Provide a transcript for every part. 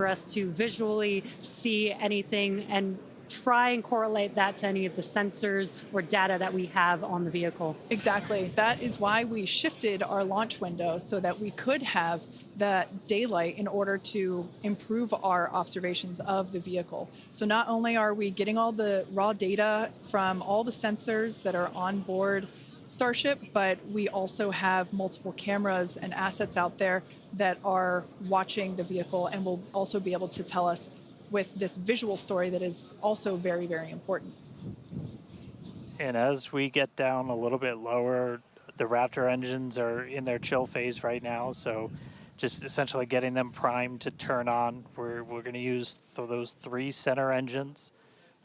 for us to visually see anything and try and correlate that to any of the sensors or data that we have on the vehicle. Exactly. That is why we shifted our launch window so that we could have that daylight in order to improve our observations of the vehicle. So not only are we getting all the raw data from all the sensors that are on board Starship, but we also have multiple cameras and assets out there that are watching the vehicle and will also be able to tell us with this visual story that is also very, very important. And as we get down a little bit lower, the Raptor engines are in their chill phase right now, so just essentially getting them primed to turn on. We're going to use those 3 center engines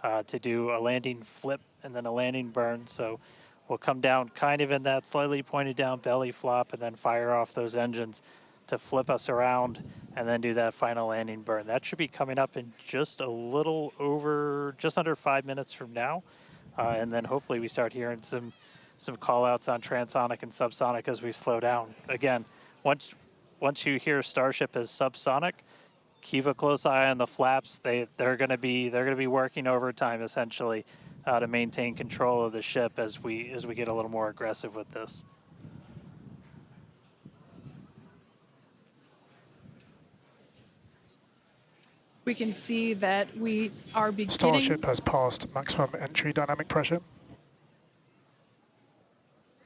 to do a landing flip and then a landing burn. So we'll come down kind of in that slightly pointed down belly flop and then fire off those engines to flip us around and then do that final landing burn. That should be coming up in just a little over, just under 5 minutes from now. And then hopefully we start hearing some call outs on transonic and subsonic as we slow down. Again, once you hear Starship as subsonic, keep a close eye on the flaps. They're going to be working overtime essentially to maintain control of the ship as we get a little more aggressive with this. We can see that we are beginning... Starship has passed maximum entry dynamic pressure.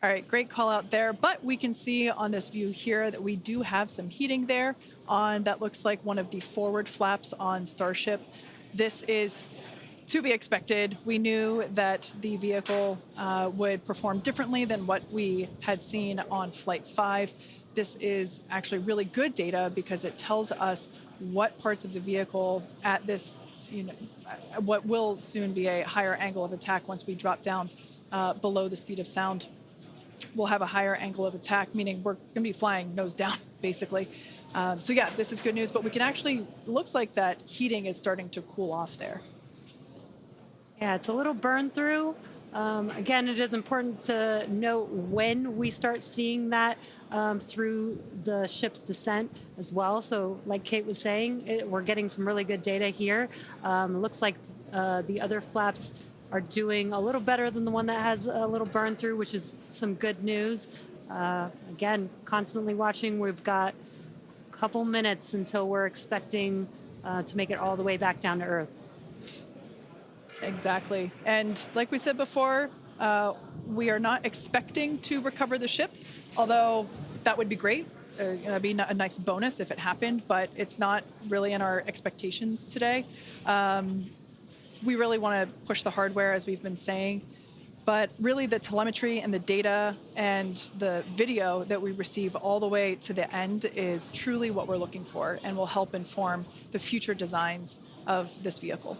All right, great call out there. But we can see on this view here that we do have some heating there on that looks like one of the forward flaps on Starship. This is to be expected. We knew that the vehicle would perform differently than what we had seen on Flight 5. This is actually really good data because it tells us what parts of the vehicle at this, what will soon be a higher angle of attack once we drop down below the speed of sound. We'll have a higher angle of attack, meaning we're going to be flying nose down, basically. So yeah, this is good news, but we can actually, looks like that heating is starting to cool off there. Yeah, it's a little burn through. Again, it is important to note when we start seeing that through the ship's descent as well. So like Kate was saying, we're getting some really good data here. It looks like the other flaps are doing a little better than the one that has a little burn through, which is some good news. Again, constantly watching. We've got a couple minutes until we're expecting to make it all the way back down to Earth. Exactly. And like we said before, we are not expecting to recover the ship, although that would be great. It'd be a nice bonus if it happened, but it's not really in our expectations today. We really want to push the hardware, as we've been saying, but really the telemetry and the data and the video that we receive all the way to the end is truly what we're looking for and will help inform the future designs of this vehicle.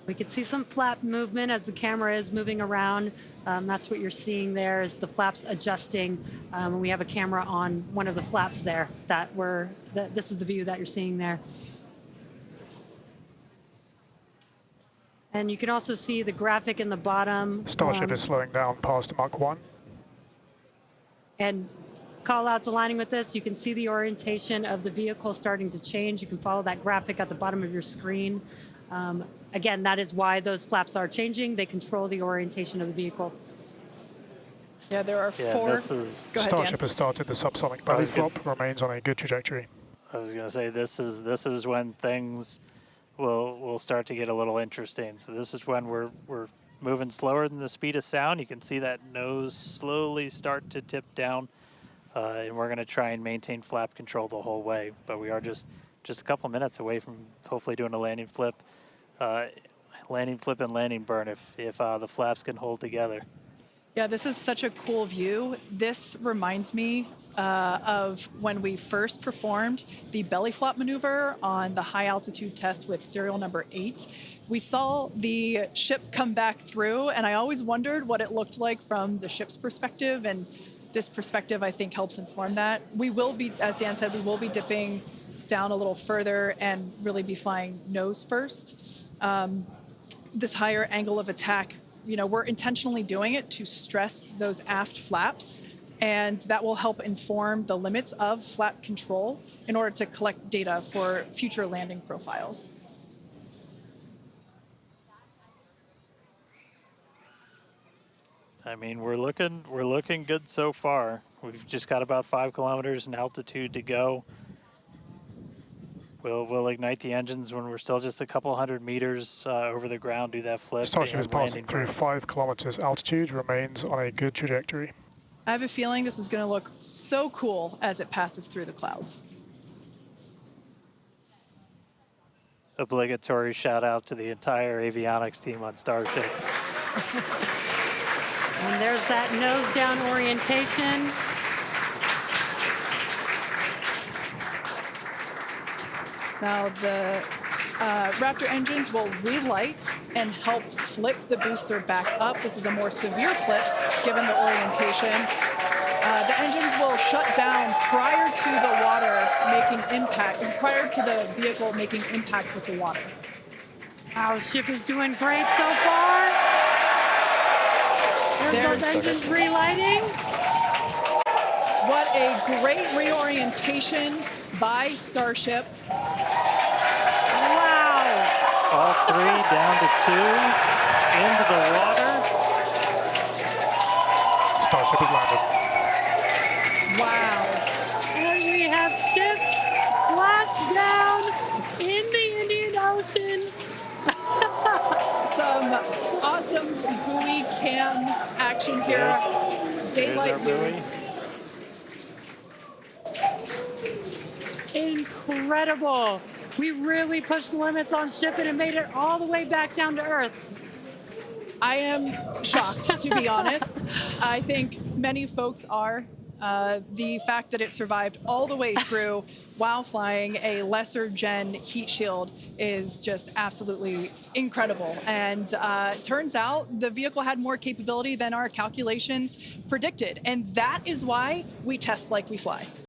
We can see some flap movement as the camera is moving around. That's what you're seeing there is the flaps adjusting. And we have a camera on one of the flaps there this is the view that you're seeing there. And you can also see the graphic in the bottom. Starship is slowing down past Mach 1. And call outs aligning with this. You can see the orientation of the vehicle starting to change. You can follow that graphic at the bottom of your screen. Again, that is why those flaps are changing. They control the orientation of the vehicle. Yeah, there are 4. This is, Go ahead, Dan. Starship has started the subsonic belly flop, remains on a good trajectory. I was going to say this is when things will start to get a little interesting. So this is when we're moving slower than the speed of sound. You can see that nose slowly start to tip down, and we're going to try and maintain flap control the whole way. But we are just a couple minutes away from hopefully doing a landing flip and landing burn if the flaps can hold together. Yeah, this is such a cool view. This reminds me of when we first performed the belly flop maneuver on the high altitude test with serial number 8. We saw the ship come back through, and I always wondered what it looked like from the ship's perspective, and this perspective, I think, helps inform that. We will be, as Dan said, we will be dipping down a little further and really be flying nose first. This higher angle of attack, we're intentionally doing it to stress those aft flaps And that will help inform the limits of flap control in order to collect data for future landing profiles. I mean, we're looking good so far. We've just got about 5 kilometers in altitude to go. We'll ignite the engines when we're still just a couple hundred meters over the ground, do that flip. Starship is and passing landing through burn. 5 kilometers altitude, remains on a good trajectory. I have a feeling this is going to look so cool as it passes through the clouds. Obligatory shout out to the entire avionics team on Starship. And there's that nose down orientation. Now the Raptor engines will relight and help flip the booster back up. This is a more severe flip given the orientation. The engines will shut down prior to the water making impact, prior to the vehicle making impact with the water. Our ship is doing great so far. There's those engines relighting. What a great reorientation by Starship. Wow. All 3 down to 2 into the water. Starship is landed. Wow. And we have ship splashed down in the Indian Ocean. Some awesome buoy cam action here. Daylight There's our views. Incredible. We really pushed the limits on shipping and made it all the way back down to Earth. I am shocked, to be honest. I think many folks are. The fact that it survived all the way through while flying a lesser gen heat shield is just absolutely incredible. And turns out the vehicle had more capability than our calculations predicted. And that is why we test like we fly.